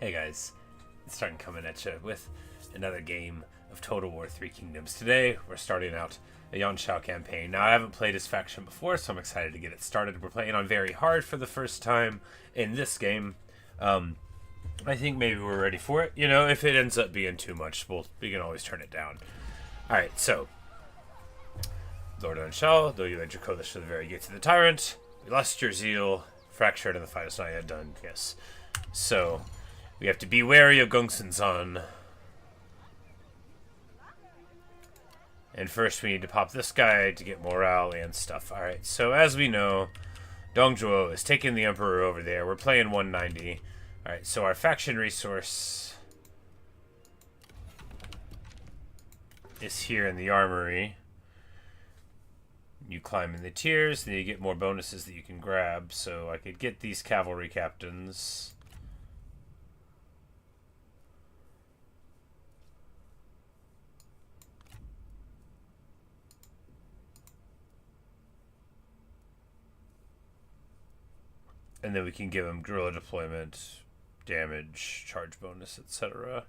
Hey guys, it's starting coming at you with another game of Total War Three Kingdoms. Today, we're starting out a Yuan Shao campaign. Now, I haven't played his faction before, so I'm excited to get it started. We're playing on very hard for the first time in this game. I think maybe we're ready for it. You know, if it ends up being too much, we can always turn it down. Alright, so Lord Yuan Shao, though you led your coalition to the very gates of the tyrant, we lost your zeal, fractured, and the fight is not yet done. Yes. So we have to be wary of Gongsun-san. And first we need to pop this guy to get morale and stuff. Alright, so as we know, Dongzhuo is taking the Emperor over there. We're playing 190. Alright, so our faction resource is here in the armory. You climb in the tiers, then you get more bonuses that you can grab. So I could get these cavalry captains. And then we can give them guerrilla deployment, damage, charge bonus, etc.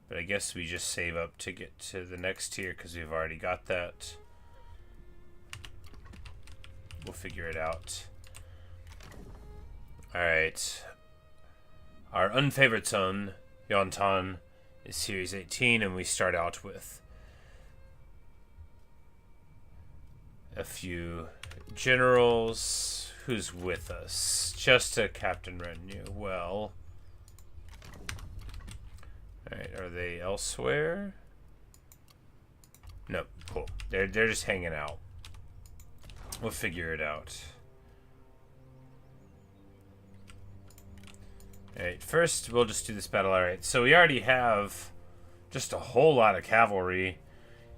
But I guess we just save up to get to the next tier because we've already got that. We'll figure it out. Alright. Our unfavored son, Yontan, is Series 18, and we start out with a few generals. Who's with us? Just a Captain Retinue. Well, alright, are they elsewhere? No, cool. They're just hanging out. We'll figure it out. Alright, first we'll just do this battle. Alright, so we already have just a whole lot of cavalry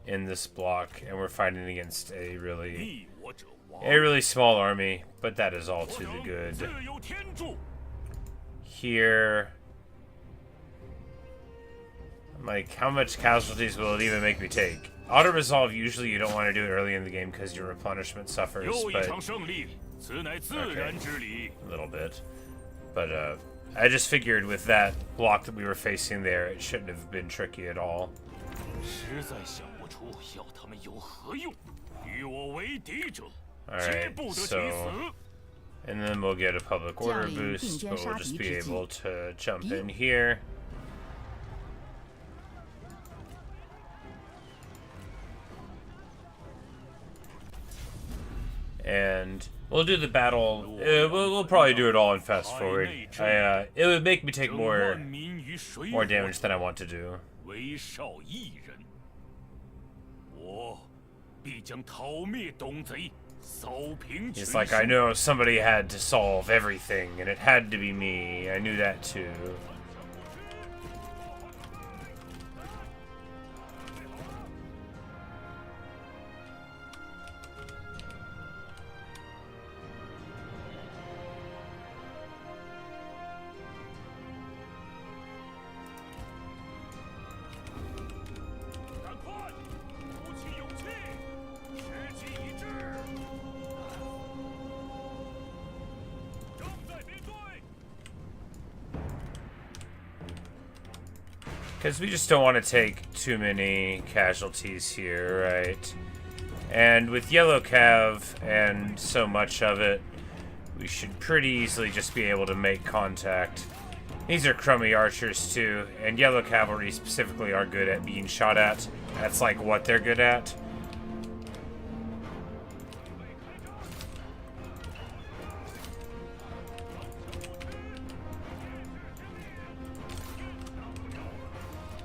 in this block, and we're fighting against a really small army, but that is all to the good. Here, like, how much casualties will it even make me take? Auto resolve, usually you don't want to do it early in the game because your replenishment suffers, but okay, a little bit. But I just figured with that block that we were facing there, it shouldn't have been tricky at all. Alright, so, and then we'll get a public order boost, but we'll just be able to jump in here. And we'll do the battle. We'll probably do it all in fast forward. It would make me take more damage than I want to do. He's like, I know somebody had to solve everything, and it had to be me. I knew that too. Because we just don't want to take too many casualties here, right? And with yellow cav and so much of it, we should pretty easily just be able to make contact. These are crummy archers too, and yellow cavalry specifically are good at being shot at. That's like what they're good at.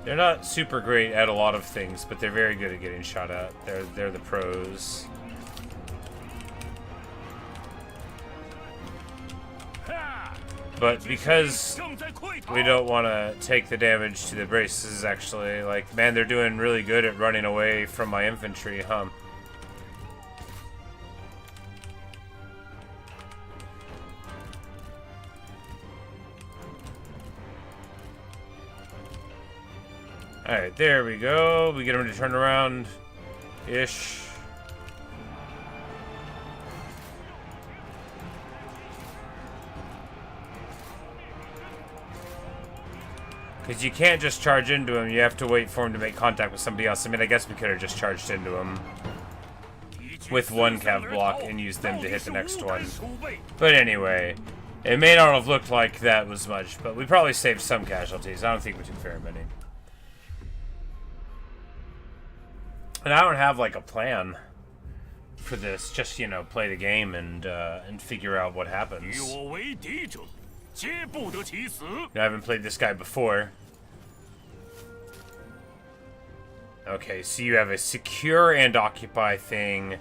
They're not super great at a lot of things, but they're very good at getting shot at. They're the pros. But because we don't want to take the damage to the braces, actually, like, man, they're doing really good at running away from my infantry, huh? Alright, there we go. We get him to turn around-ish. Because you can't just charge into him, you have to wait for him to make contact with somebody else. I mean, I guess we could have just charged into him with one cav block and used them to hit the next one. But anyway, it may not have looked like that was much, but we probably saved some casualties. I don't think we took very many. And I don't have like a plan for this. Just, you know, play the game and figure out what happens. I haven't played this guy before. Okay, so you have a secure and occupy thing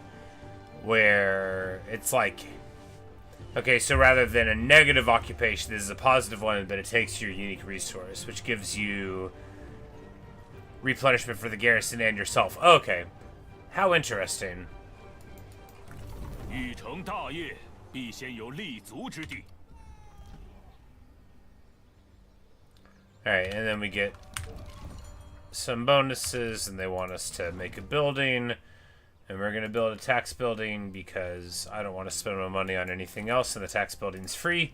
where it's like... Okay, so rather than a negative occupation, this is a positive one, but it takes your unique resource, which gives you replenishment for the garrison and yourself. Okay, how interesting. Alright, and then we get some bonuses, and they want us to make a building, and we're going to build a tax building because I don't want to spend my money on anything else, and the tax building's free.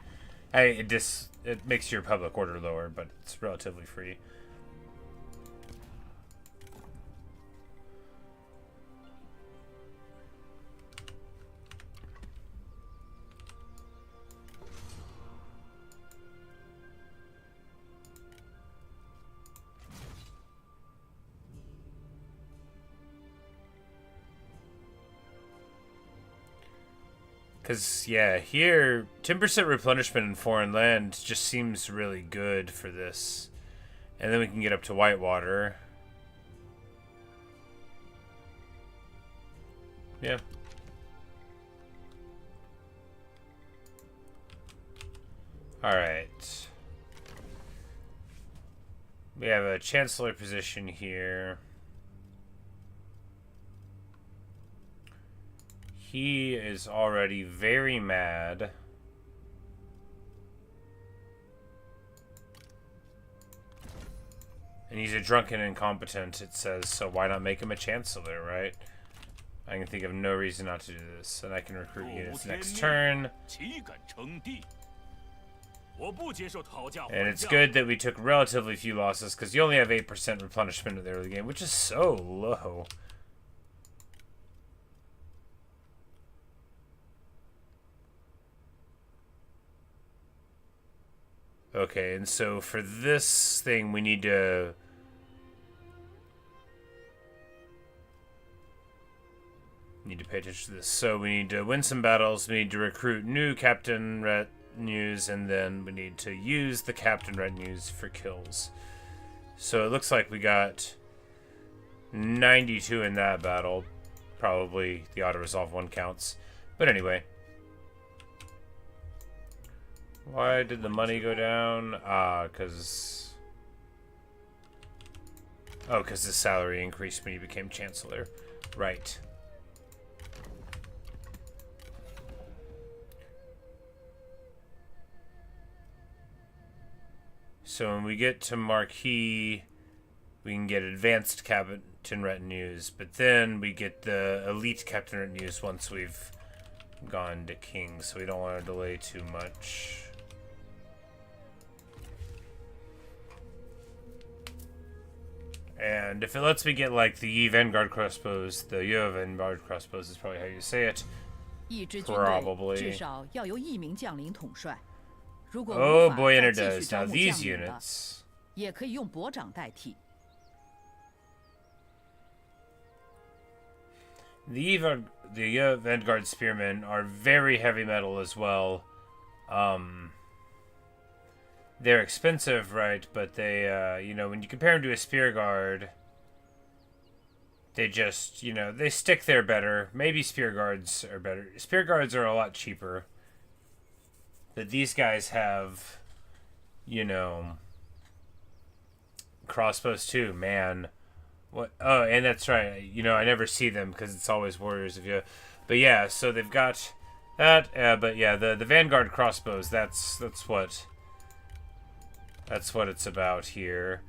It makes your public order lower, but it's relatively free. Because, yeah, here, 10% replenishment in foreign land just seems really good for this. And then we can get up to Whitewater. Yeah. Alright. We have a Chancellor position here. He is already very mad. And he's a drunken incompetent, it says, so why not make him a chancellor, right? I can think of no reason not to do this. And I can recruit units next turn. And it's good that we took relatively few losses, because you only have 8% replenishment at the early game, which is so low. Okay, and so for this thing, we need to... pay attention to this. So we need to win some battles, we need to recruit new captain retinues, and then we need to use the captain retinues for kills. So it looks like we got 92 in that battle. Probably the auto-resolve one counts. But anyway... Why did the money go down? Because... Oh, because his salary increased when he became Chancellor. Right. So when we get to Marquis, we can get advanced captain retinues, but then we get the elite captain retinues once we've gone to King, so we don't want to delay too much. And if it lets me get, like, the Vanguard crossbows, the Vanguard crossbows is probably how you say it. Probably. Oh boy, and it does. Now these units... The Vanguard Spearmen are very heavy metal as well. They're expensive, right? But they, you know, when you compare them to a Spear Guard, they just, you know, they stick there better. Maybe Spear Guards are better. Spear Guards are a lot cheaper. But these guys have, you know, crossbows too, man. What? Oh, and that's right. You know, I never see them because it's always Warriors of you. But yeah, so they've got that. But yeah, the Vanguard crossbows. That's what it's about here.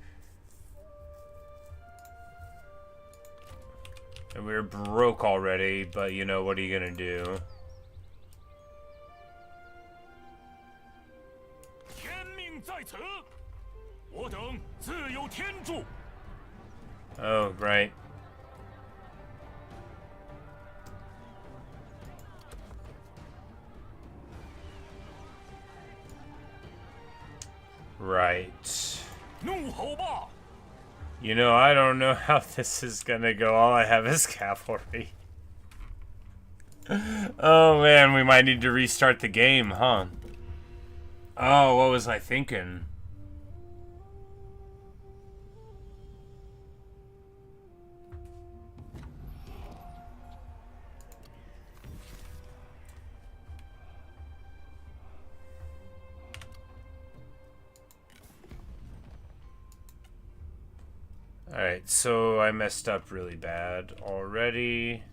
And we're broke already, but you know, what are you gonna do? Oh, right. Right. You know, I don't know how this is gonna go. All I have is cavalry. Oh man, we might need to restart the game, huh? Oh, what was I thinking? Alright, so I messed up really bad already.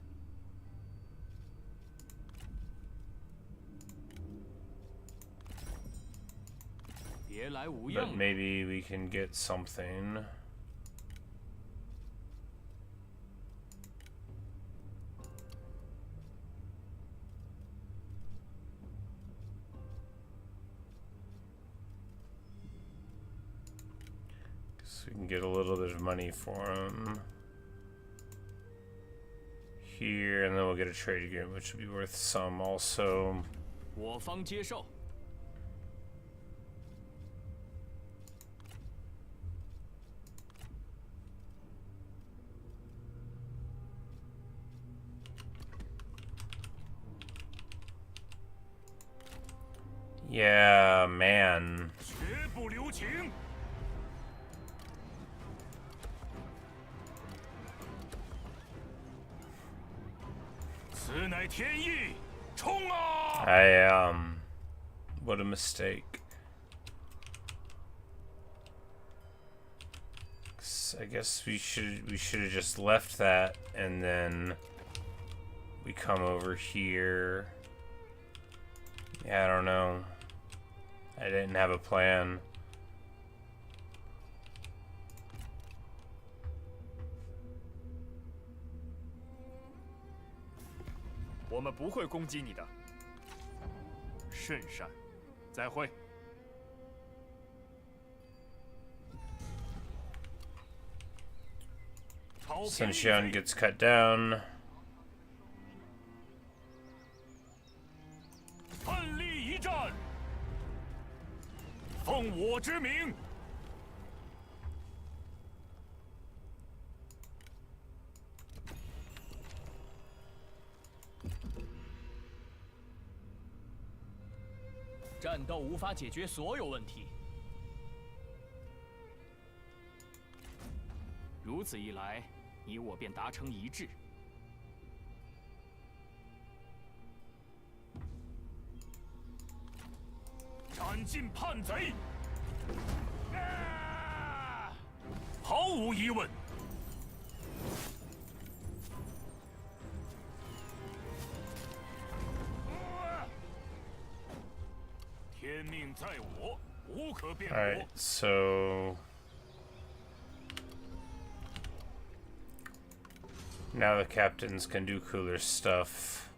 But maybe we can get something. So we can get a little bit of money for him here, and then we'll get a trade agreement, which will be worth some also. Yeah, man. What a mistake. I guess we should have just left that, and then we come over here. Yeah, I don't know. I didn't have a plan. Since Yuan gets cut down. Alright, so now the captains can do cooler stuff.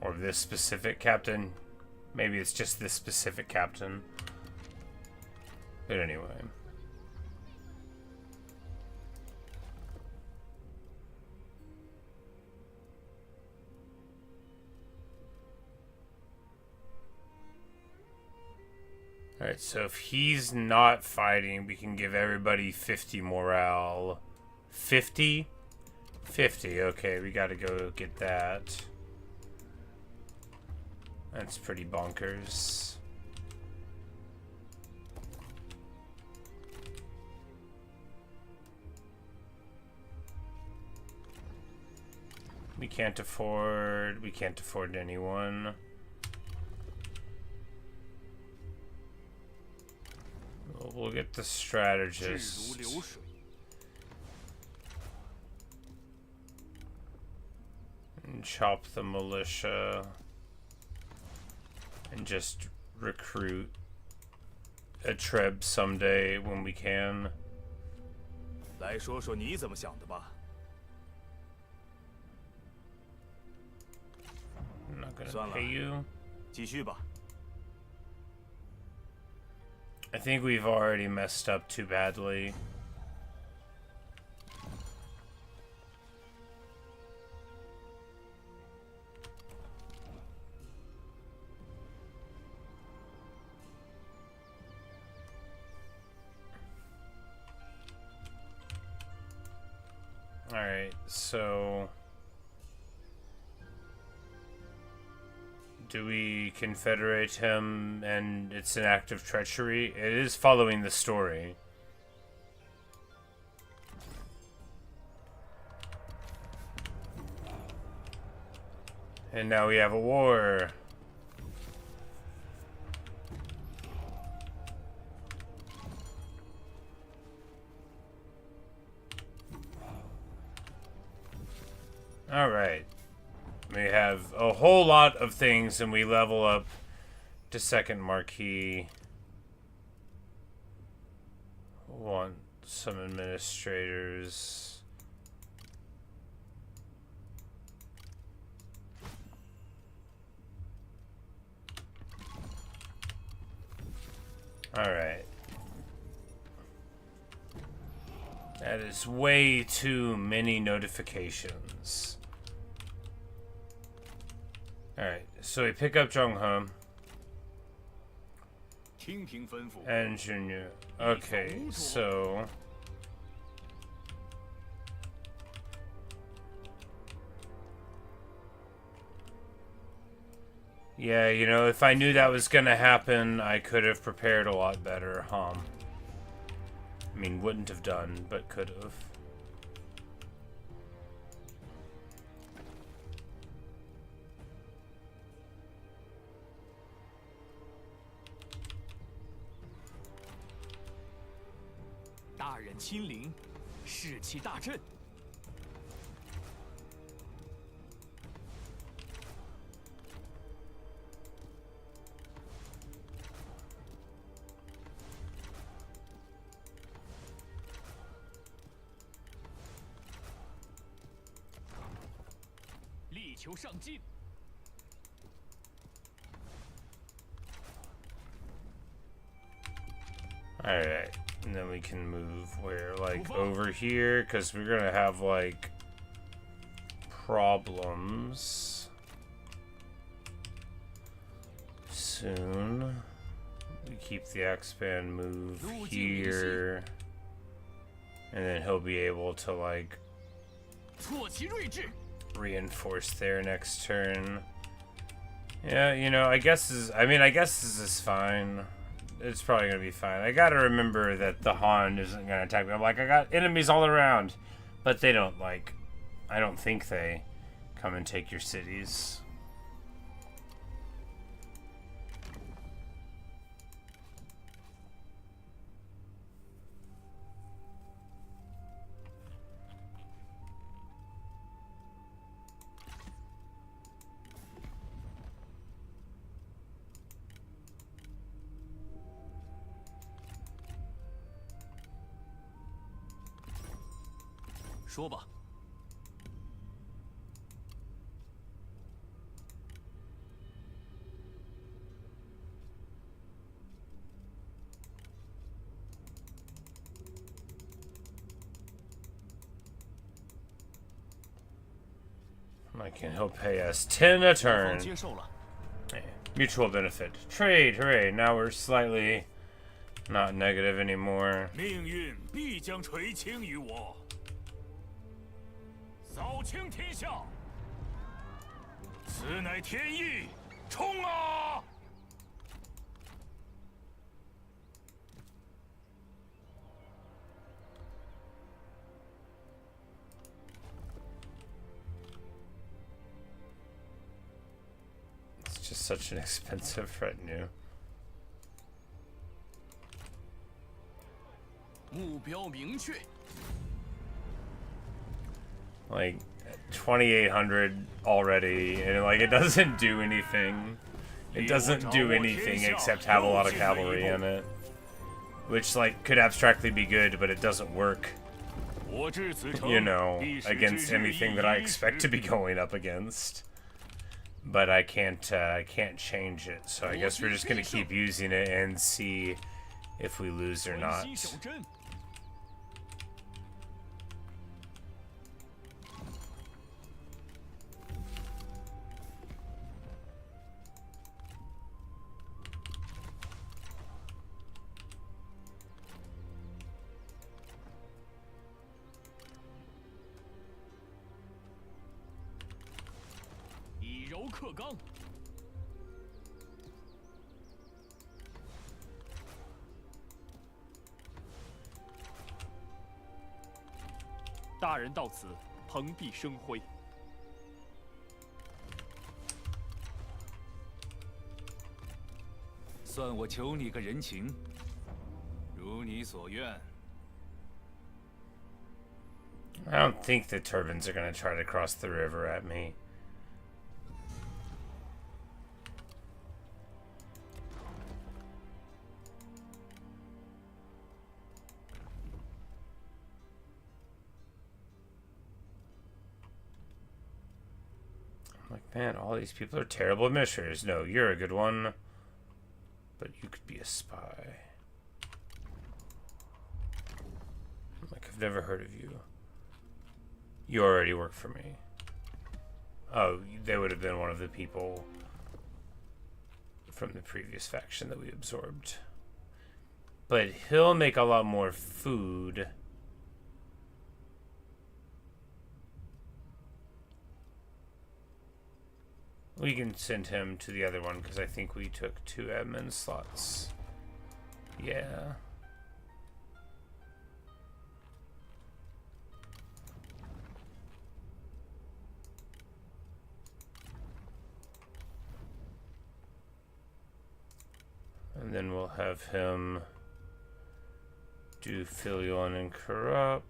Or this specific captain. Maybe it's just this specific captain. But anyway. Alright, so if he's not fighting, we can give everybody 50 morale. 50? 50, okay, we gotta go get that. That's pretty bonkers. We can't afford anyone. We'll get the strategist. And chop the militia. And just recruit a Treb someday when we can. gonna pay you. 继续吧。 I think we've already messed up too badly. Alright, so... do we confederate him and it's an act of treachery? It is following the story. And now we have a war. Alright. We have a whole lot of things and we level up to second marquee. Want some administrators. Alright. That is way too many notifications. Alright, so we pick up Zhonghe. And Junior. Okay, so... yeah, you know, if I knew that was gonna happen, I could have prepared a lot better, huh? I mean, wouldn't have done, but could have. Alright, and then we can move where, like, over here, because we're gonna have, like, problems soon. We keep the X-Band move here, and then he'll be able to, like, reinforce there next turn. Yeah, you know, I guess this is fine. It's probably gonna be fine. I gotta remember that the Han isn't gonna attack me. I'm like, I got enemies all around, but they don't, like, I don't think they come and take your cities.说吧。He'll pay us 10 a turn. Mutual benefit. Trade, hooray. Now we're slightly not negative anymore. 命运必将垂青于我。 扫清天下，此乃天意，冲啊！ It's just such an expensive retinue. 目标明确。 Like 2,800 already, and like it doesn't do anything. It doesn't do anything except have a lot of cavalry in it, which like could abstractly be good, but it doesn't work. You know, against anything that I expect to be going up against. but I can't change it. So I guess we're just gonna keep using it and see if we lose or 关 not. 西守镇， 以柔克刚。 大人到此，蓬荜生辉。算我求你个人情，如你所愿。 I don't think the turbans are gonna try to cross the river at me. I'm like, man, all these people are terrible administrators. No, you're a good one. But you could be a spy. I'm like, I've never heard of you. You already work for me. Oh, they would have been one of the people from the previous faction that we absorbed. But he'll make a lot more food. We can send him to the other one because I think we took 2 admin slots. Yeah. And then we'll have him do filial and corrupt.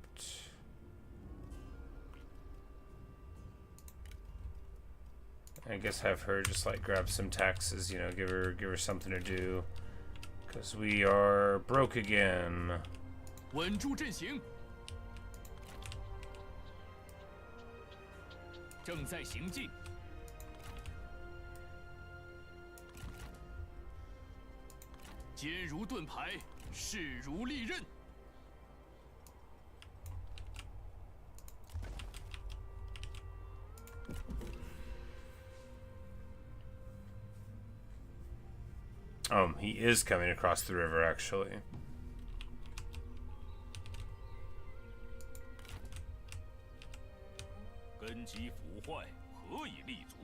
I guess have her just like grab some taxes, you know, give her something to do, because we are broke again. 稳住阵型，正在行进。坚如盾牌，势如利刃。 He is coming across the river, actually. 根基腐坏，何以立足？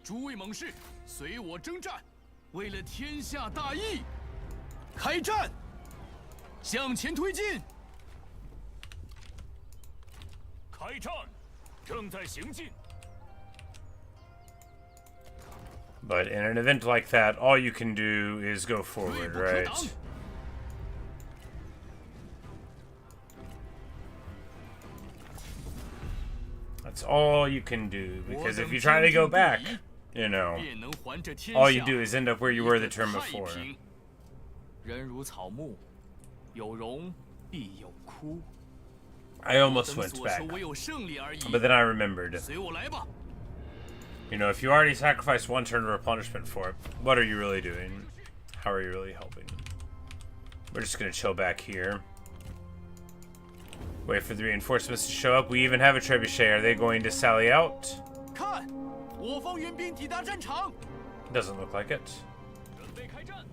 诸位猛士，随我征战，为了天下大义，开战！向前推进！开战！正在行进。 But in an event like that, all you can do is go forward, right? That's all you can do, because if you try to go back, you know, all you do is end up where you were the term before. 人如草木，有荣必有枯。 I almost went back, but then I remembered. 随我来吧。 You know, if you already sacrificed 1 turn of replenishment for it, what are you really doing? How are you really helping? We're just gonna chill back here. Wait for the reinforcements to show up. We even have a trebuchet. Are they going to sally out? 看，我方援兵抵达战场。 Doesn't look like it. 准备开战。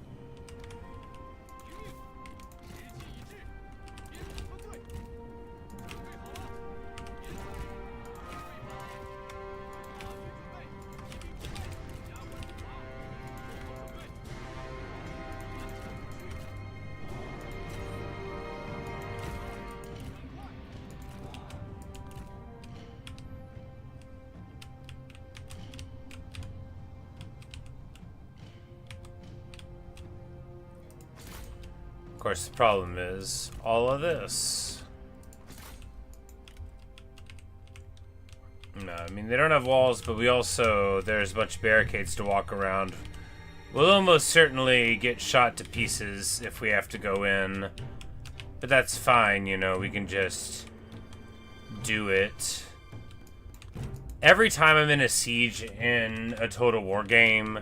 Of course, the problem is all of this. No, I mean, they don't have walls, but we also, there's a bunch of barricades to walk around. We'll almost certainly get shot to pieces if we have to go in. But that's fine, you know, we can just do it. every time I'm in a siege in a Total War game,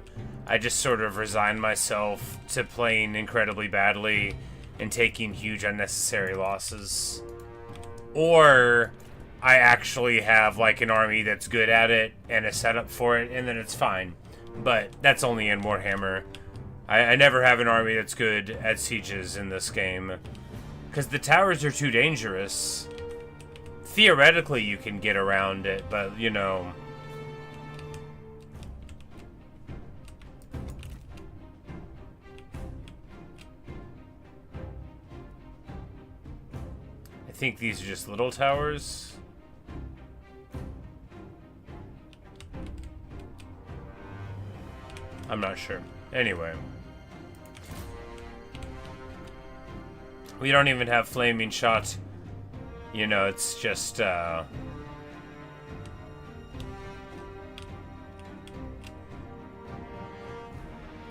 I just sort of resign myself to playing incredibly badly and taking huge unnecessary losses. Or I actually have like an army that's good at it and a setup for it, and then it's fine. But that's only in Warhammer. I never have an army that's good at sieges in this game, because the towers are too dangerous. Theoretically, you can get around it, but, you know... I think these are just little towers. I'm not sure. Anyway. We don't even have flaming shot. You know, it's just, But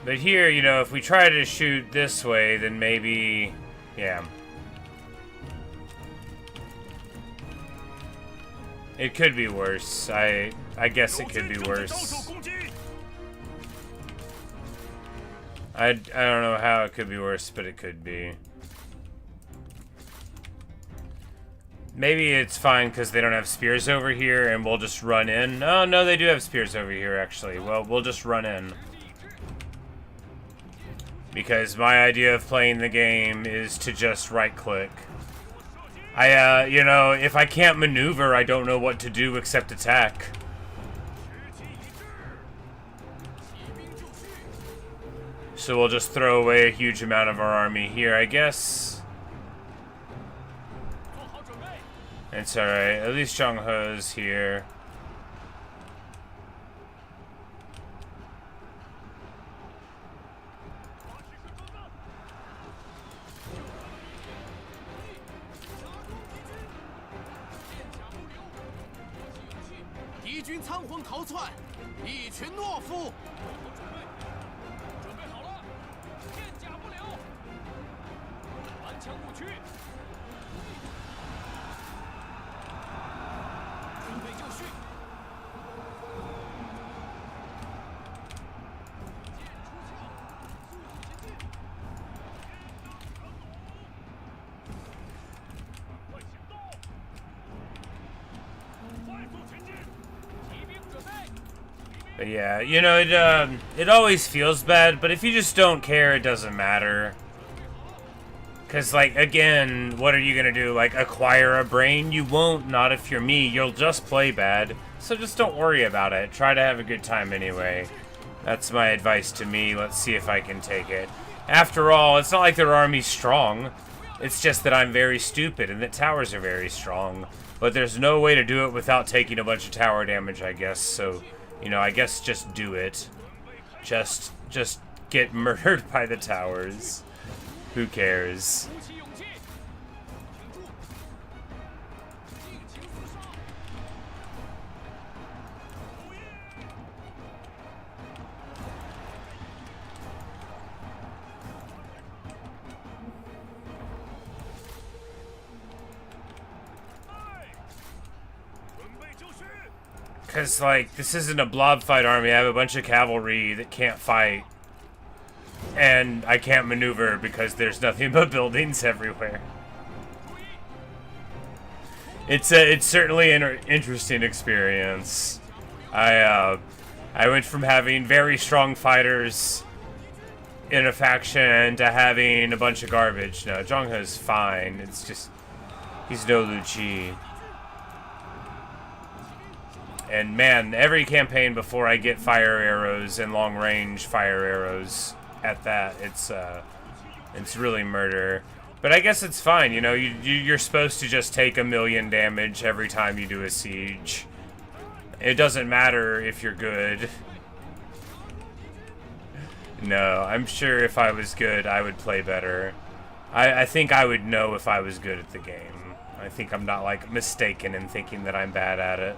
here, you know, if we try to shoot this way, then maybe... Yeah. It could be worse. I guess it could be worse. I don't know how it could be worse, but it could be. Maybe it's fine because they don't have spears over here and we'll just run in. Oh, no, they do have spears over here, actually. Well, we'll just run in. Because my idea of playing the game is to just right-click. You know, if I can't maneuver, I don't know what to do except attack. So we'll just throw away a huge amount of our army here, I guess. It's alright, at least Zhang He's here. But yeah, you know, it always feels bad, but if you just don't care, it doesn't matter. Because, like, again, what are you going to do? Like, acquire a brain? You won't, not if you're me. You'll just play bad. So just don't worry about it. Try to have a good time anyway. That's my advice to me. Let's see if I can take it. After all, it's not like their army's strong. It's just that I'm very stupid and that towers are very strong. But there's no way to do it without taking a bunch of tower damage, I guess. So, you know, I guess just do it. Just get murdered by the towers. Who cares? Because, like, this isn't a blob fight army. I have a bunch of cavalry that can't fight. And I can't maneuver because there's nothing but buildings everywhere. It's certainly an interesting experience. I went from having very strong fighters in a faction to having a bunch of garbage. No, Zhang He's fine. It's just, he's no Lu Qi. And man, every campaign before I get fire arrows and long range fire arrows at that, it's really murder. But I guess it's fine, you know, you're supposed to just take 1,000,000 damage every time you do a siege. It doesn't matter if you're good. No, I'm sure if I was good, I would play better. I think I would know if I was good at the game. I think I'm not, like, mistaken in thinking that I'm bad at it.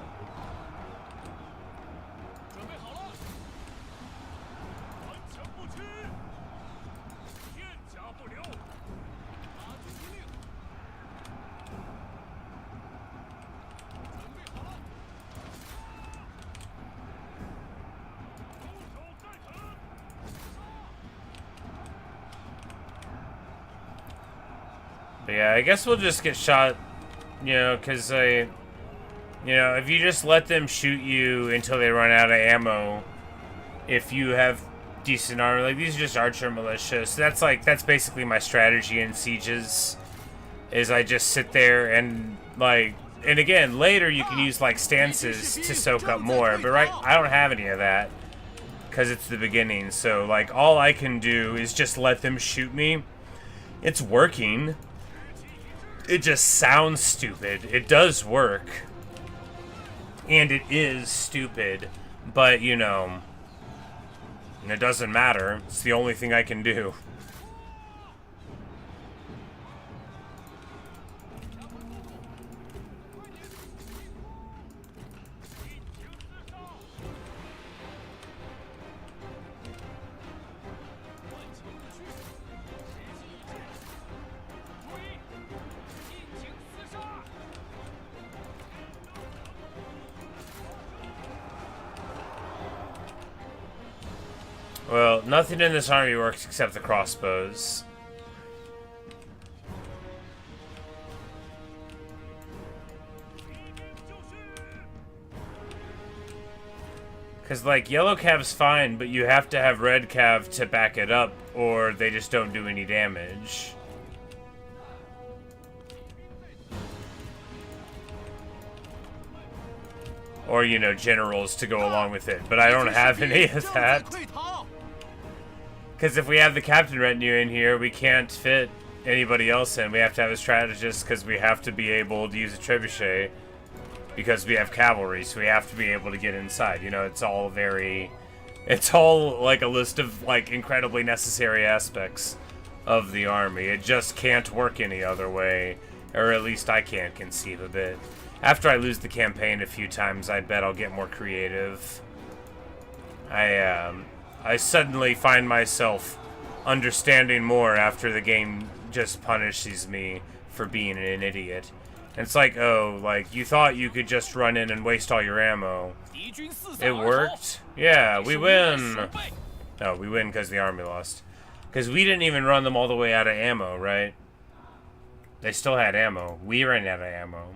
But yeah, I guess we'll just get shot, you know, because if you just let them shoot you until they run out of ammo, if you have decent armor, like these are just archer militia, so that's basically my strategy in sieges, is I just sit there and and again, later you can use like stances to soak up more, but right, I don't have any of that, because it's the beginning, so like all I can do is just let them shoot me. It's working. It just sounds stupid. It does work. And it is stupid, but you know, it doesn't matter. It's the only thing I can do. Well, nothing in this army works except the crossbows. Because, like, yellow cav's fine, but you have to have red cav to back it up, or they just don't do any damage. Or, you know, generals to go along with it. But I don't have any of that. Because if we have the captain retinue in here, we can't fit anybody else in. We have to have a strategist because we have to be able to use a trebuchet. Because we have cavalry, so we have to be able to get inside. You know, it's all like a list of, like, incredibly necessary aspects of the army. It just can't work any other way. Or at least I can't conceive of it. After I lose the campaign a few times, I bet I'll get more creative. I suddenly find myself understanding more after the game just punishes me for being an idiot. And it's like, oh, like, you thought you could just run in and waste all your ammo. It worked. Yeah, we win. No, we win because the army lost. Because we didn't even run them all the way out of ammo, right? They still had ammo. We ran out of ammo.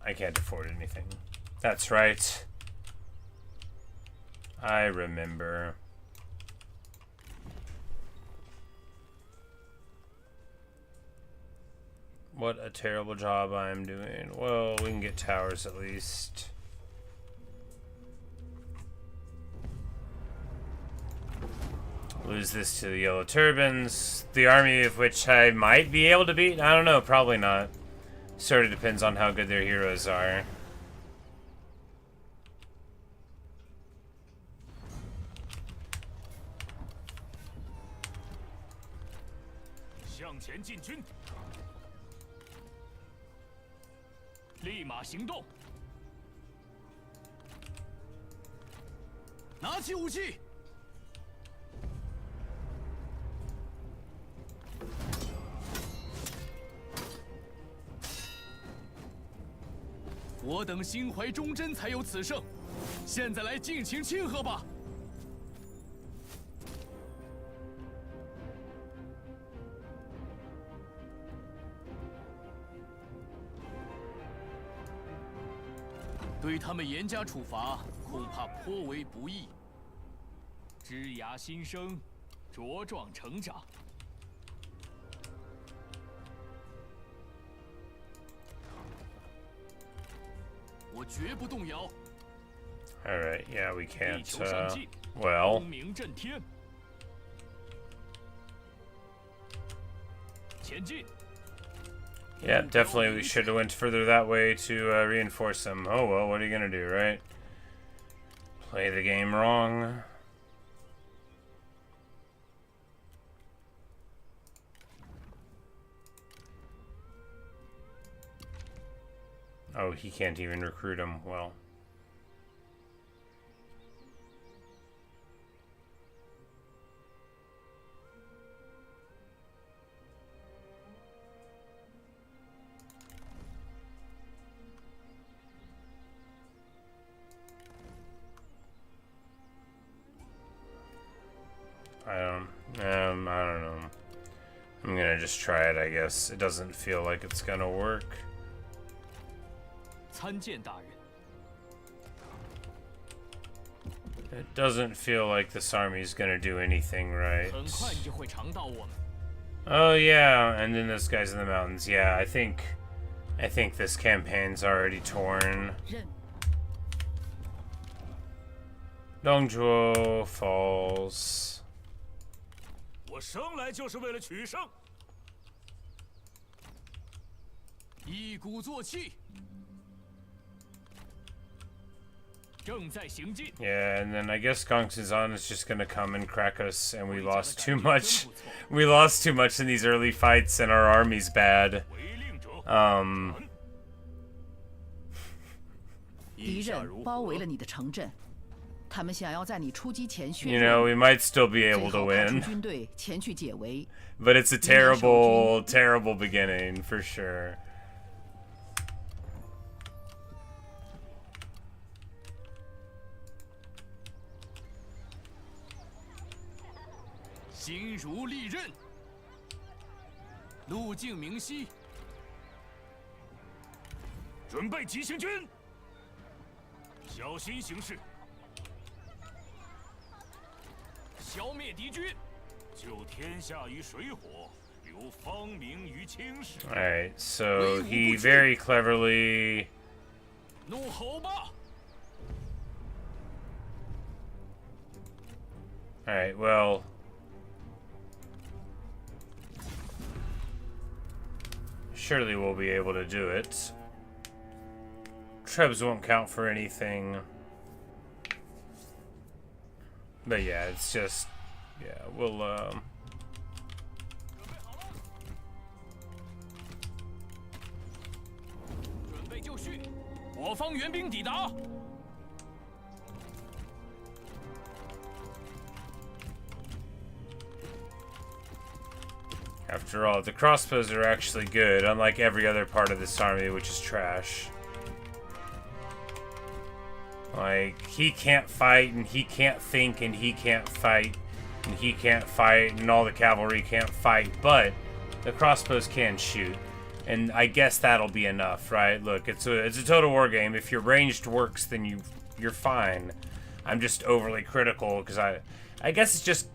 I can't afford anything. That's right. I remember. What a terrible job I'm doing. Well, we can get towers at least. Lose this to the yellow turbans. The army of which I might be able to beat? I don't know, probably not. Sort of depends on how good their heroes are. Alright, yeah, we can't Well. 光明震天。前进。 Yeah, definitely we should have went further that way to reinforce them. Oh well, what are you gonna do, right? Play the game wrong. Oh, he can't even recruit him. Well. I don't know. I'm gonna just try it, I guess. It doesn't feel like it's gonna work. 参见大人。 It doesn't feel like this army's gonna do anything right. 很快你就会尝到我们。 Oh yeah, and then those guys in the mountains. Yeah, I think this campaign's already torn. 任 Dongzhuo falls. 我生来就是为了取胜。一鼓作气。正在行进。 Yeah, and then I guess Gongsun is just gonna come and crack us, and we lost too much. We lost too much in these early fights, and our army's bad. 违令者。 敌人包围了你的城镇，他们想要在你出击前削 You 弱 know, we 你， might still be 最 able to 好派出 win, 军队前去解围。 but it's a terrible, terrible beginning for sure. 心如利刃，路径明晰。准备急行军，小心行事，消灭敌军，救天下于水火，留芳名于青史。 Alright, so he very cleverly... 怒吼吧！ Alright, well... Surely we'll be able to do it. Trebs won't count for anything. But yeah, it's just... Yeah, we'll, 准备就绪，我方援兵抵达。 After all, the crossbows are actually good, unlike every other part of this army, which is trash. Like, he can't fight, and he can't think, and he can't fight, and he can't fight, and all the cavalry can't fight, but the crossbows can shoot. And I guess that'll be enough, right? Look, it's a total war game. If your ranged works, then you're fine. I'm just overly critical, because I guess it's just...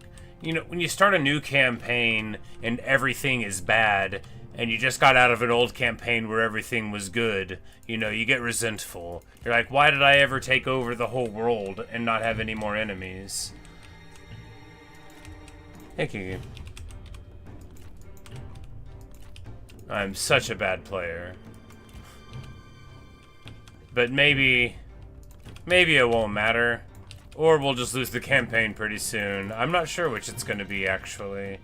You know, when you start a new campaign and everything is bad, and you just got out of an old campaign where everything was good, you know, you get resentful. You're like, why did I ever take over the whole world and not have any more enemies? Thank you. I'm such a bad player. But maybe it won't matter. Or we'll just lose the campaign pretty soon. I'm not sure which it's going to be, actually.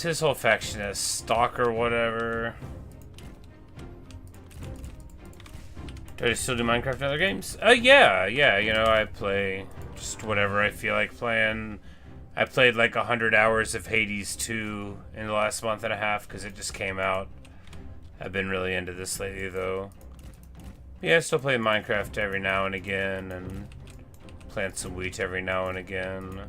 His whole faction is stock or whatever. Do I still do Minecraft and other games? Yeah, you know, I play just whatever I feel like playing. I played like 100 hours of Hades 2 in the last month and a half because it just came out. I've been really into this lately though. Yeah, I still play Minecraft every now and again and plant some wheat every now and again.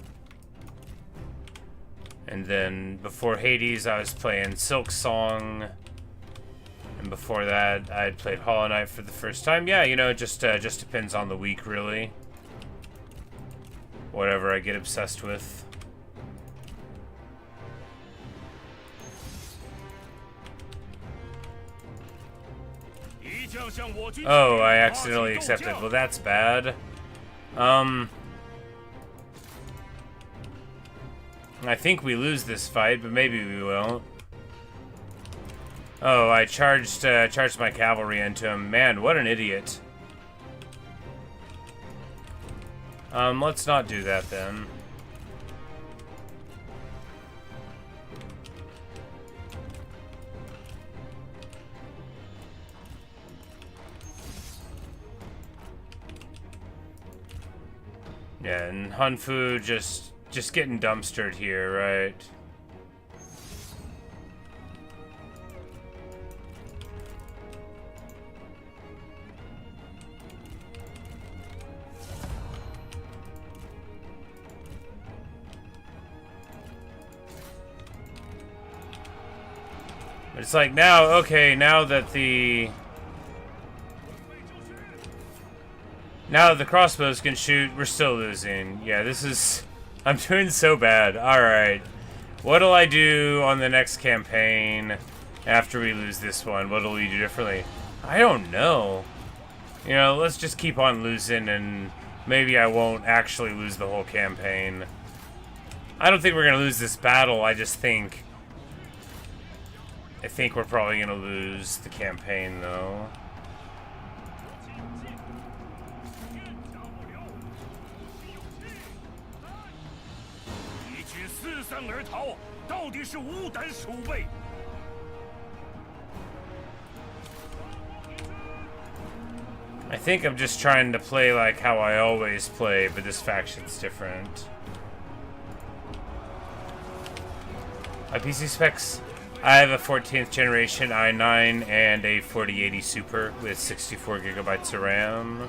And then before Hades, I was playing Silk Song. And before that, I had played Hollow Knight for the first time. Yeah, you know, just depends on the week, really. Whatever I get obsessed with. Oh, I accidentally accepted. Well, that's bad. I think we lose this fight, but maybe we won't. Oh, I charged my cavalry into him. Man, what an idiot. Let's not do that then. Yeah, and Hunfu just getting dumpstered here, right? But it's like now, okay, now that the crossbows can shoot, we're still losing. Yeah, this is... I'm doing so bad. Alright. What'll I do on the next campaign after we lose this one? What'll we do differently? I don't know. You know, let's just keep on losing and maybe I won't actually lose the whole campaign. I don't think we're gonna lose this battle, I think we're probably gonna lose the campaign, though. I think I'm just trying to play like how I always play, but this faction's different. My PC specs, I have a 14th generation i9 and a 4080 Super with 64 gigabytes of RAM.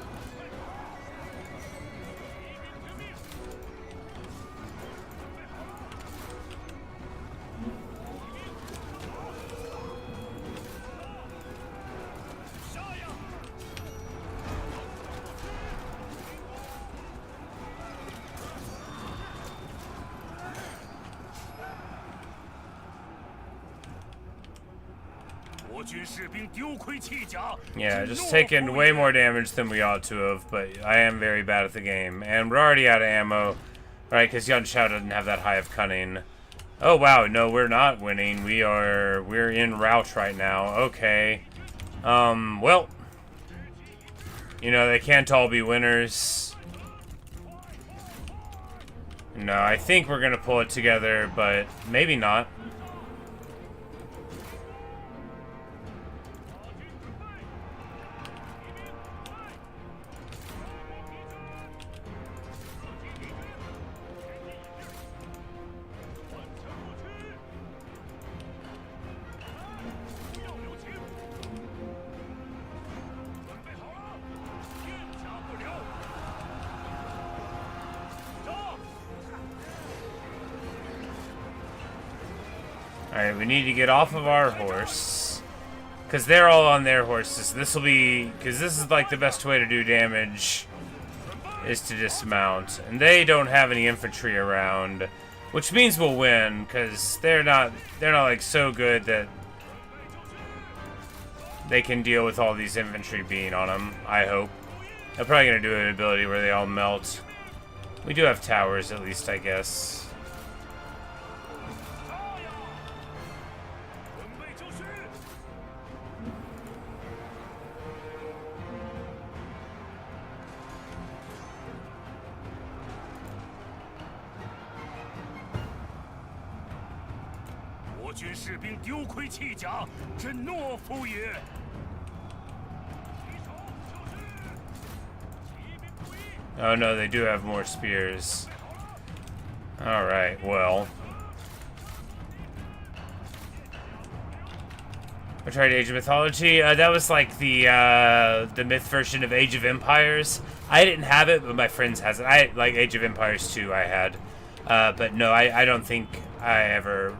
Yeah, just taking way more damage than we ought to have, but I am very bad at the game. And we're already out of ammo, right, because Yuan Shao doesn't have that high of cunning. Oh wow, no, we're not winning. We're en route right now. Okay. Well, you know, they can't all be winners. No, I think we're gonna pull it together, but maybe not. Alright, we need to get off of our horse. Because they're all on their horses. This will be... Because this is like the best way to do damage. Is to dismount. And they don't have any infantry around. Which means we'll win. Because they're not like so good that... they can deal with all these infantry being on them. I hope. They're probably going to do an ability where they all melt. We do have towers at least, I guess. Oh no, they do have more spears. Alright, well. I tried Age of Mythology. That was like the myth version of Age of Empires. I didn't have it, but my friends has it. I like Age of Empires 2 I had. But no, I don't think I ever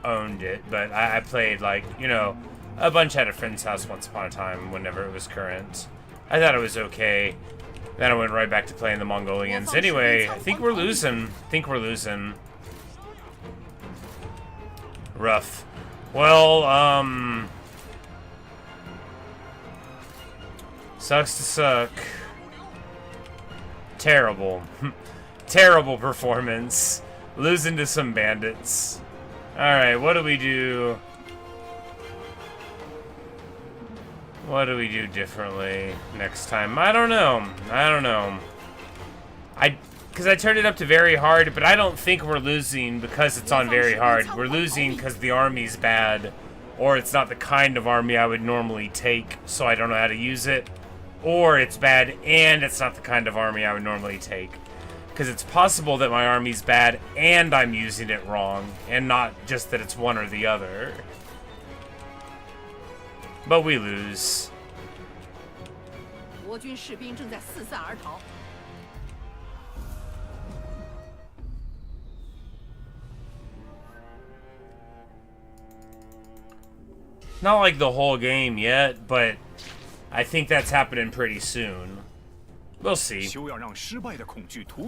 owned it. But I played, like, you know, a bunch at a friend's house once upon a time whenever it was current. I thought it was okay. Then I went right back to playing the Mongolians. Anyway, I think we're losing. Rough. Well, sucks to suck. Terrible. Terrible performance. Losing to some bandits. Alright, what do we do? What do we do differently next time? I don't know. Because I turned it up to very hard, but I don't think we're losing because it's on very hard. We're losing because the army's bad, or it's not the kind of army I would normally take, so I don't know how to use it. Or it's bad and it's not the kind of army I would normally take. Because it's possible that my army's bad and I'm using it wrong, and not just that it's one or the other. But we lose. 国军士兵正在四散而逃。 Not like the whole game yet, but I think that's happening pretty soon. We'll see.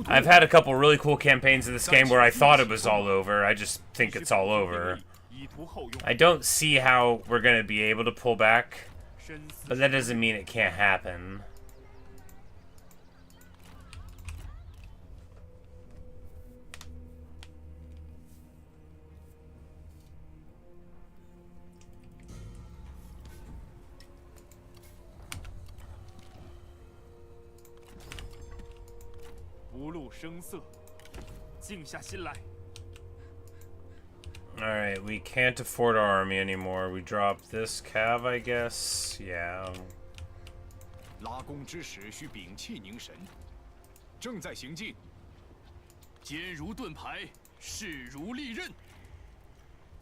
I've had a couple really cool campaigns in this game where I thought it was all over. I just think it's all over. I don't see how we're going to be able to pull back, but that doesn't mean it can't happen. Alright, we can't afford our army anymore. We drop this cav, I guess. Yeah.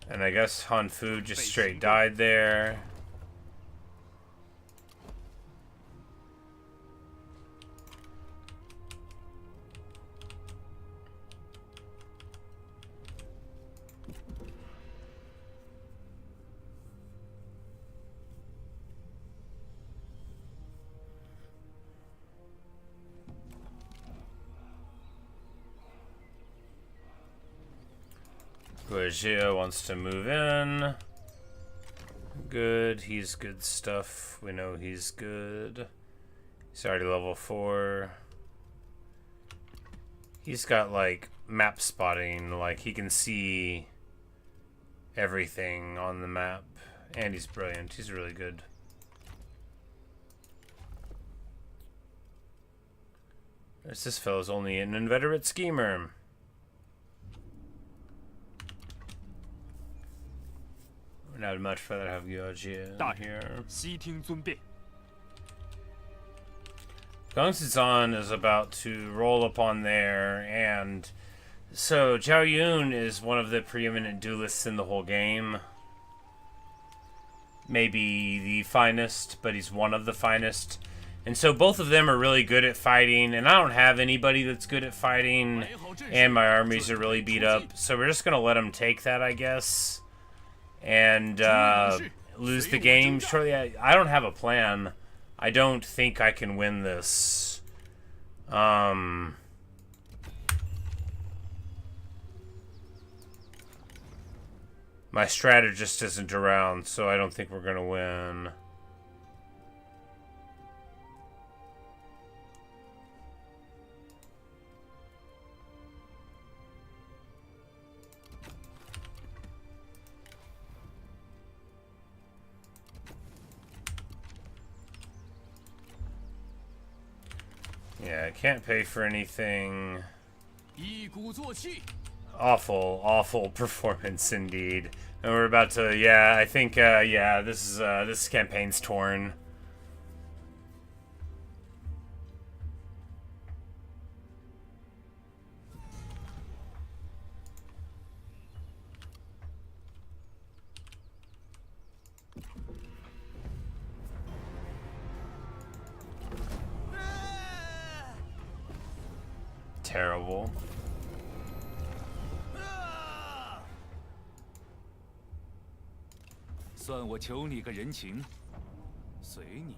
And I guess Han Fu just straight died there. Guajia wants to move in. Good, he's good stuff. We know he's good. He's already level 4. He's got, like, map spotting. Like, he can see everything on the map. And he's brilliant. He's really good. This fellow's only an inveterate schemer. I'd much rather have Guajia here. Gongsi-zan is about to roll up on there, and so Zhao Yun is one of the preeminent duelists in the whole game. Maybe the finest, but he's one of the finest. And so both of them are really good at fighting, and I don't have anybody that's good at fighting, and my armies are really beat up, so we're just going to let them take that, I guess. And lose the game shortly. I don't have a plan. I don't think I can win this. My strategist isn't around, so I don't think we're gonna win. Yeah, I can't pay for anything. Awful, awful performance indeed. And we're about to, yeah, I think, yeah, this campaign's torn. Terrible. 算我求你个人情，随你。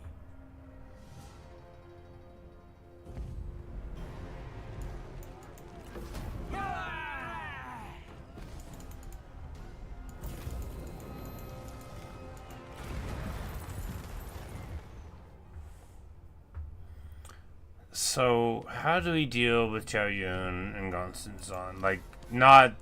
So, how do we deal with Zhao Yun and Gonsanzon? Like, not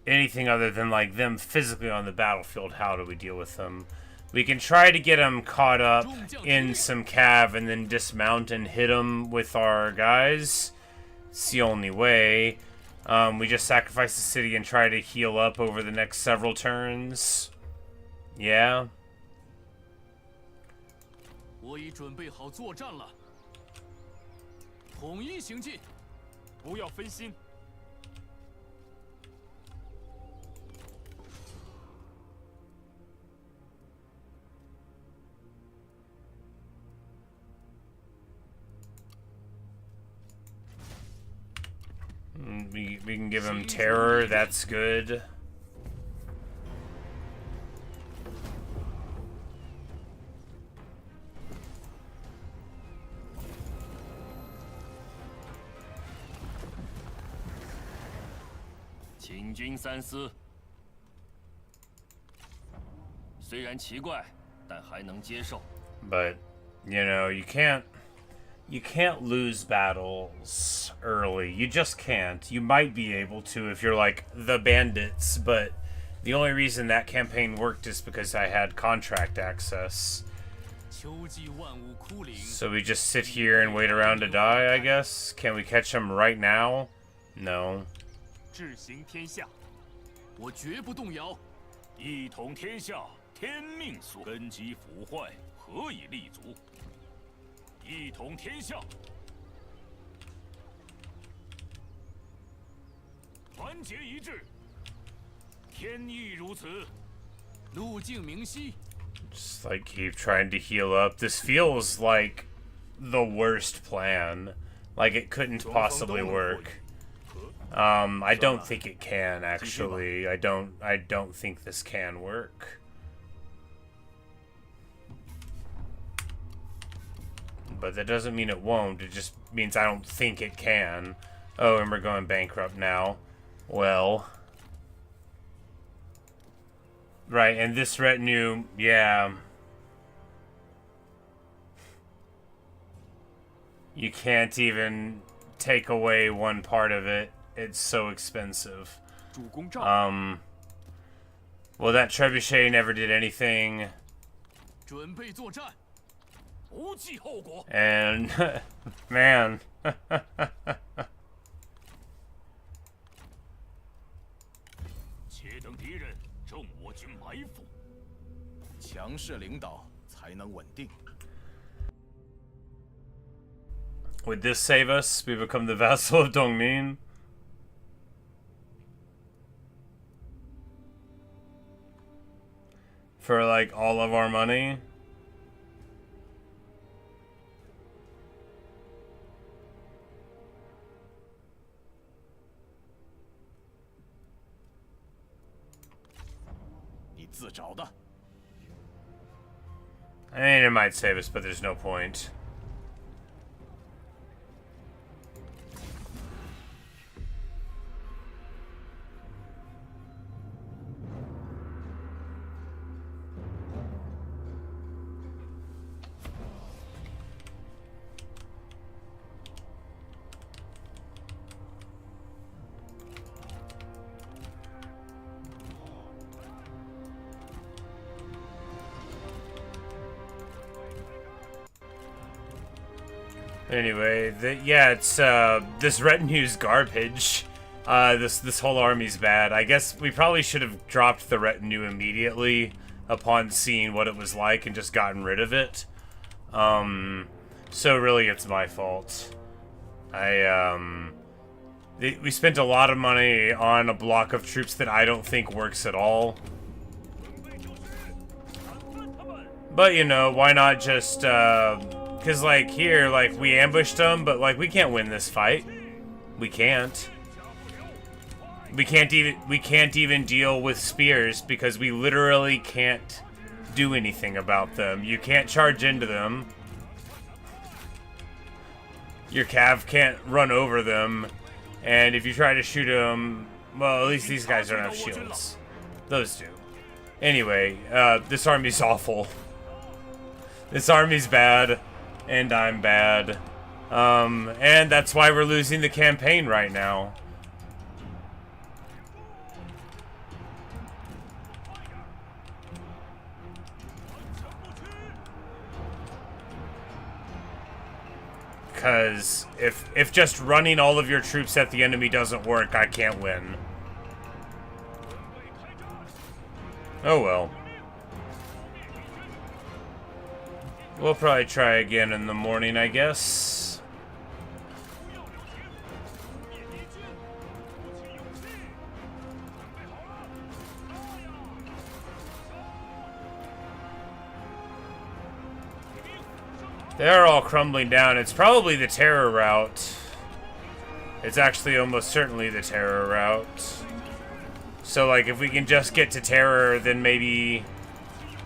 anything other than, like, them physically on the battlefield. How do we deal with them? We can try to get them caught up in some cav and then dismount and hit them with our guys. It's the only way. We just sacrifice the city and try to heal up over the next several turns. Yeah. 我已准备好作战了，统一行进，不要分心。We can give him terror. That's good. But you know, you can't lose battles early. You just can't. You might be able to if you're like the bandits, but the only reason that campaign worked is because I had contract access. So we just sit here and wait around to die, I guess? Can we catch him right now? No. 志行天下，我绝不动摇。一统天下，天命所根基腐坏，何以立足？一统天下，团结一致，天意如此。路径明晰。Just like keep trying to heal up. This feels like the worst plan. Like it couldn't possibly work. I don't think it can actually. I don't think this can work. But that doesn't mean it won't. It just means I don't think it can. Oh, and we're going bankrupt now. Well. Right, and this retinue, yeah. You can't even take away one part of it. It's so expensive. Well, that trebuchet never did anything. And, man. 且等敌人中我军埋伏，强势领导才能稳定。 Would this save us? We become the vassal of Dongmin? For like all of our money? I mean, it might save us, but there's no point. Anyway, yeah, it's this retinue's garbage. This whole army's bad. I guess we probably should have dropped the retinue immediately upon seeing what it was like and just gotten rid of it. So really, it's my fault. We spent a lot of money on a block of troops that I don't think works at all. But you know, why not just? Because, like, here, like, we ambushed them, but, like, we can't win this fight. We can't. We can't even deal with spears because we literally can't do anything about them. You can't charge into them. Your cav can't run over them, and if you try to shoot them, well, at least these guys don't have shields. Those do. Anyway, this army's awful. This army's bad, and I'm bad. And that's why we're losing the campaign right now. Because if just running all of your troops at the enemy doesn't work, I can't win. Oh well. We'll probably try again in the morning, I guess. They're all crumbling down. It's probably the terror route. It's actually almost certainly the terror route. So, like, if we can just get to terror, then maybe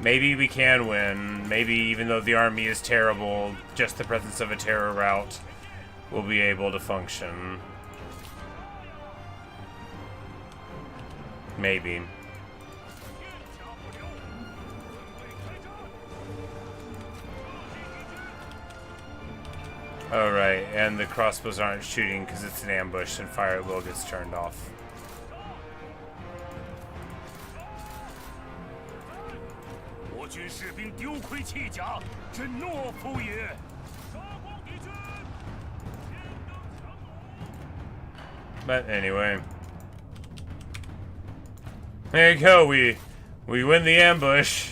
we can win. Maybe even though the army is terrible, just the presence of a terror route will be able to function. Maybe. Oh, right, and the crossbows aren't shooting because it's an ambush and fire at will gets turned off. But anyway. There you go, we win the ambush.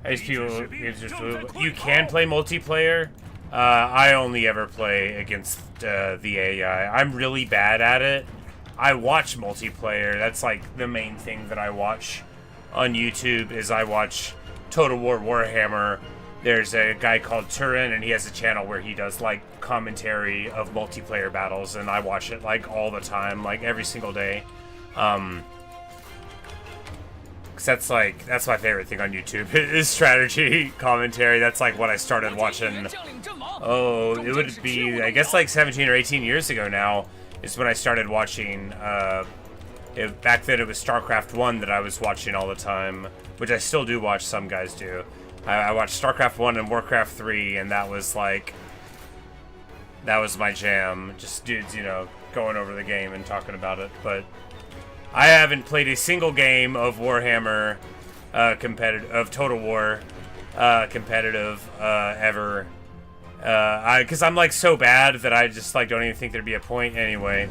You can play multiplayer. I only ever play against the AI. I'm really bad at it. I watch multiplayer. That's like the main thing that I watch on YouTube is I watch Total War Warhammer. There's a guy called Turin, and he has a channel where he does like commentary of multiplayer battles, and I watch it like all the time, like every single day. 'Cause that's my favorite thing on YouTube is strategy commentary. That's like what I started watching. Oh, it would be I guess like 17 or 18 years ago now is when I started watching. Back then it was StarCraft 1 that I was watching all the time, which I still do watch. Some guys do. I watched StarCraft 1 and Warcraft 3, and that was my jam. Just dudes, going over the game and talking about it. But I haven't played a single game of Warhammer competitive, of Total War competitive ever. Because I'm like so bad that I just like don't even think there'd be a point anyway.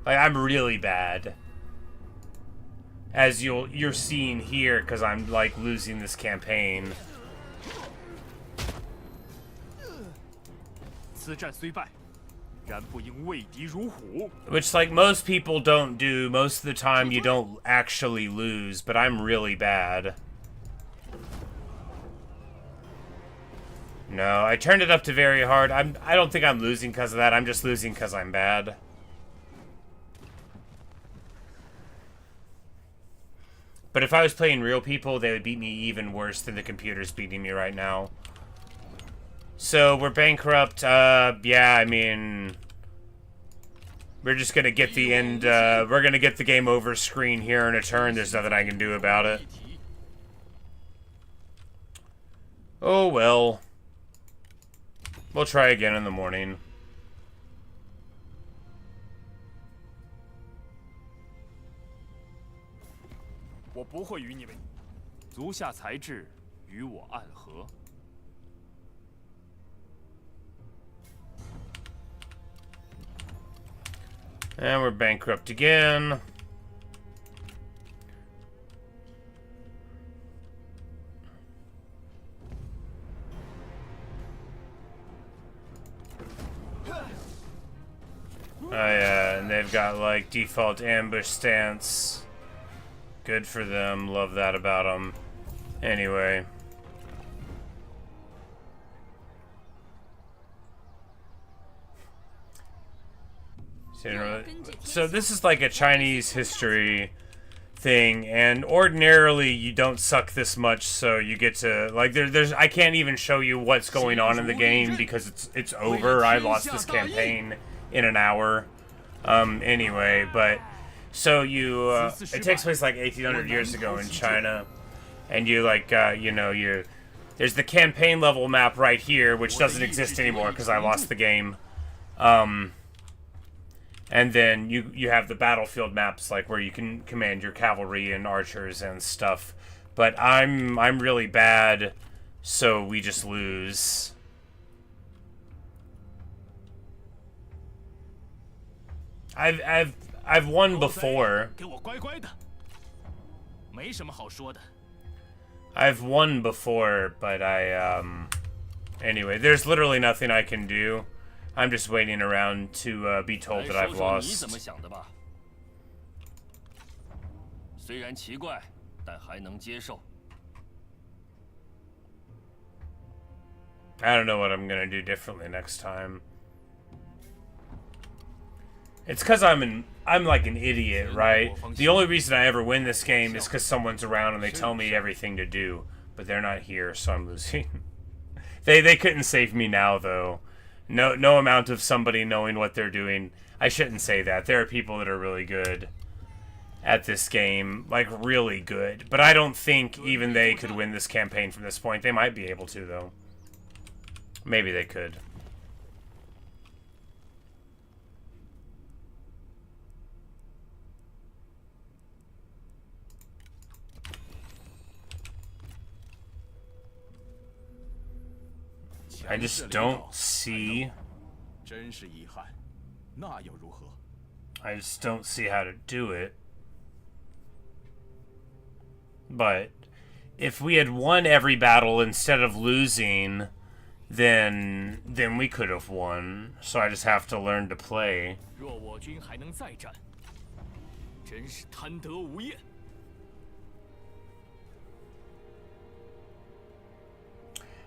Like I'm really bad, as you're seeing here, because I'm like losing this campaign. Which, like, most people don't do. Most of the time, you don't actually lose, but I'm really bad. No, I turned it up to very hard. I don't think I'm losing because of that. I'm just losing because I'm bad. But if I was playing real people, they would beat me even worse than the computer's beating me right now. So, we're bankrupt. Yeah, I mean, we're just gonna get the end, we're gonna get the game over screen here in a turn. There's nothing I can do about it. Oh, well. We'll try again in the morning. And we're bankrupt again. Oh yeah, and they've got like default ambush stance. Good for them, love that about them. Anyway. So this is like a Chinese history thing, and ordinarily you don't suck this much, so you get to like there's I can't even show you what's going on in the game because it's over. I lost this campaign in an hour. Anyway, but so you it takes place like 1800 years ago in China, and you like there's the campaign level map right here, which doesn't exist anymore because I lost the game. And then you have the battlefield maps, like where you can command your cavalry and archers and stuff. But I'm really bad, so we just lose. I've won before. I've won before, but anyway, there's literally nothing I can do. I'm just waiting around to be told that I've lost. I don't know what I'm gonna do differently next time. It's because I'm like an idiot, right? The only reason I ever win this game is because someone's around and they tell me everything to do, but they're not here, so I'm losing. They couldn't save me now, though. No amount of somebody knowing what they're doing. I shouldn't say that. There are people that are really good at this game, like really good. But I don't think even they could win this campaign from this point. They might be able to, though. Maybe they could. I just don't see. I just don't see how to do it. But if we had won every battle instead of losing, then we could have won. So I just have to learn to play.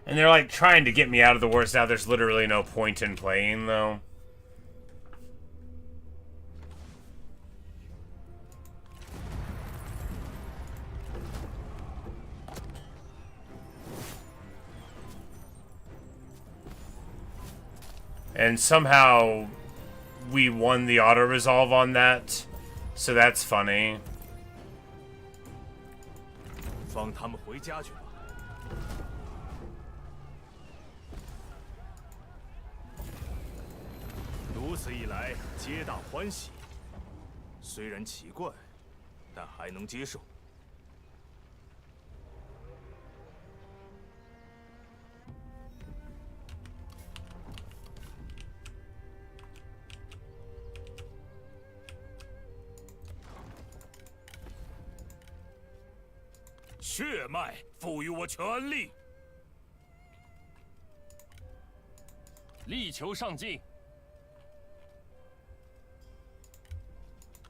And they're like trying to get me out of the wars now. There's literally no point in playing, though. And somehow we won the auto-resolve on that, so that's funny. 放他们回家去吧。 如此一来，皆大欢喜。虽然奇怪，但还能接受。血脉赋予我权力，力求上进。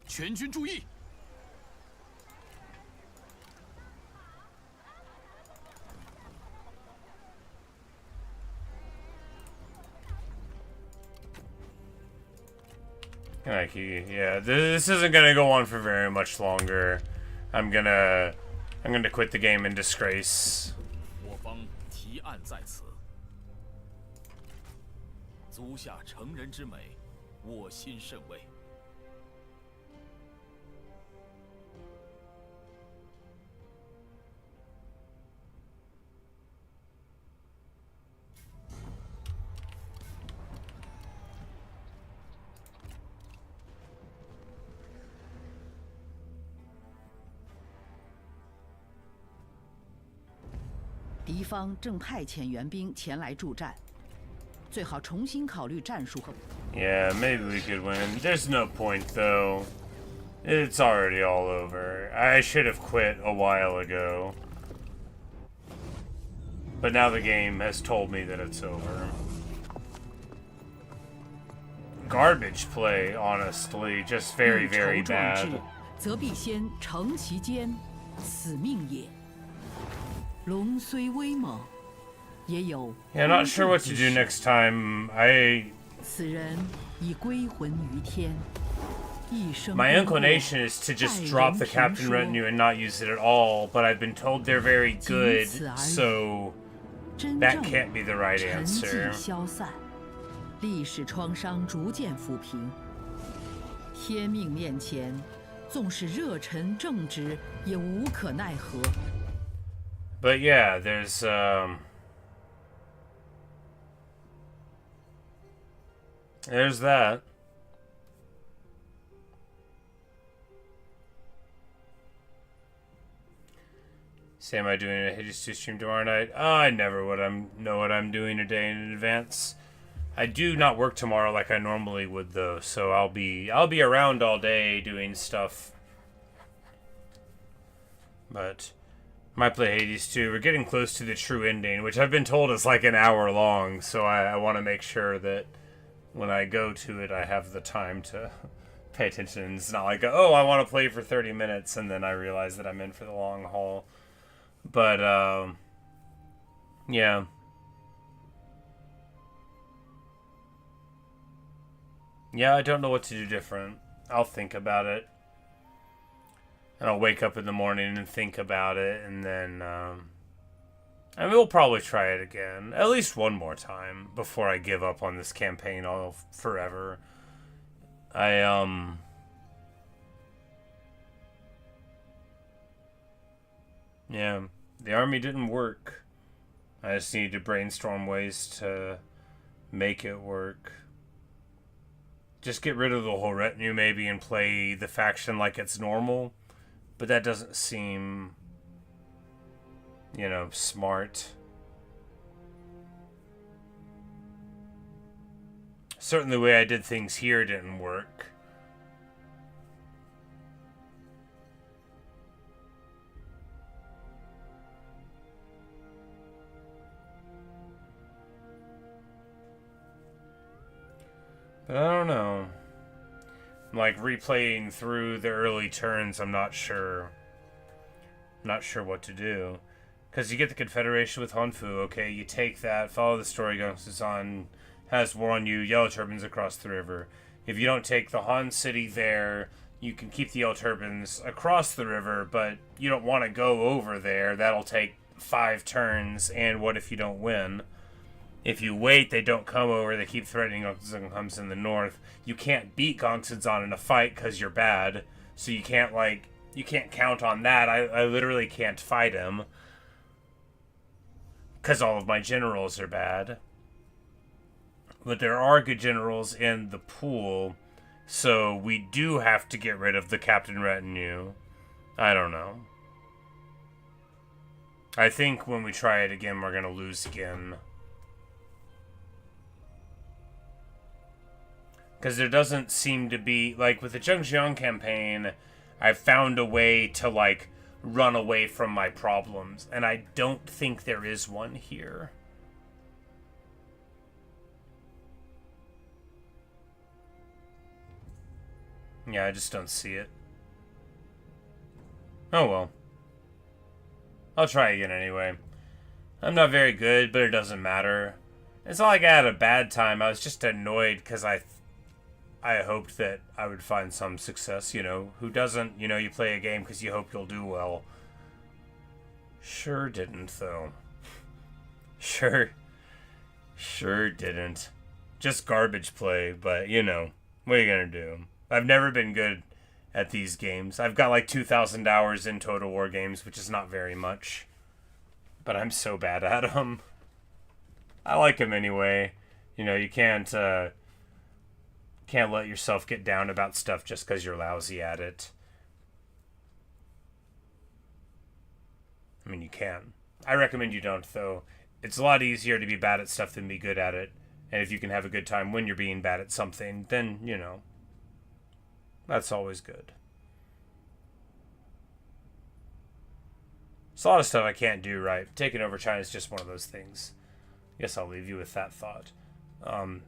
全军注意！ Like, yeah, this isn't gonna go on for very much longer. I'm gonna quit the game in disgrace. 我方提案在此，足下成人之美，我心甚慰。 敌方正派遣援兵前来助战，最好重新考虑战术和。Yeah, maybe we could win. There's no point though. It's already all over. I should have quit a while ago. But now the game has told me that it's over. Garbage play, honestly. Just very, very bad. 则必先诚其间，此命也。 龙虽威猛，也有。 Yeah, not sure what to do next time. 此人已归魂于天。一生 My 功过 inclination is to just 待 drop 人 the 评 captain 说 retinue and not use it at all, but I've been told they're very 仅 good, 此而已 so 真 that 正 can't be the right 沉寂 answer. 消散，历史创伤逐渐抚平。天命面前，纵使热忱正直，也无可奈何。 But yeah, there's that. Say, am I doing a Hades 2 stream tomorrow night? I never know what I'm doing a day in advance. I do not work tomorrow like I normally would though, so I'll be around all day doing stuff. But might play Hades 2. We're getting close to the true ending, which I've been told is like an hour long, so I want to make sure that when I go to it I have the time to pay attention. It's not like, oh, I want to play for 30 minutes and then I realize that I'm in for the long haul. But yeah. Yeah, I don't know what to do different. I'll think about it. And I'll wake up in the morning and think about it, and then, I mean, we'll probably try it again. At least one more time before I give up on this campaign all forever. Yeah, the army didn't work. I just need to brainstorm ways to make it work. Just get rid of the whole retinue maybe and play the faction like it's normal. But that doesn't seem, you know, smart. Certainly the way I did things here didn't work. But I don't know. Like, replaying through the early turns, I'm not sure. Not sure what to do. Because you get the Confederation with Hanfu, okay, you take that, follow the story, Gongsun has war on you, Yellow Turbans across the river. If you don't take the Han City there, you can keep the Yellow Turbans across the river, but you don't want to go over there. That'll take 5 turns, and what if you don't win? If you wait, they don't come over. They keep threatening Gongsun comes in the north. You can't beat Gongsun in a fight because you're bad. So you can't, like, you can't count on that. I literally can't fight him. Because all of my generals are bad. But there are good generals in the pool. So we do have to get rid of the captain retinue. I don't know. I think when we try it again, we're going to lose again. Because there doesn't seem to be, like, with the Zhengjiang campaign, I've found a way to, like, run away from my problems. And I don't think there is one here. Yeah, I just don't see it. Oh well. I'll try again anyway. I'm not very good, but it doesn't matter. It's not like I had a bad time. I was just annoyed because I hoped that I would find some success, you know. Who doesn't, you know, you play a game because you hope you'll do well. Sure didn't, though. Sure didn't. Just garbage play, but, you know, what are you gonna do? I've never been good at these games. I've got like 2,000 hours in Total War games, which is not very much. But I'm so bad at them. I like them anyway. You know, you can't let yourself get down about stuff just because you're lousy at it. I mean, you can. I recommend you don't, though. It's a lot easier to be bad at stuff than be good at it. And if you can have a good time when you're being bad at something, then, you know, that's always good. There's a lot of stuff I can't do right. Taking over China is just one of those things. Guess I'll leave you with that thought.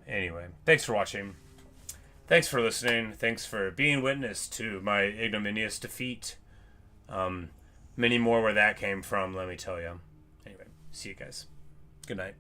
Anyway, thanks for watching. Thanks for listening. Thanks for being witness to my ignominious defeat. Many more where that came from, let me tell you. Anyway, see you guys. Good night.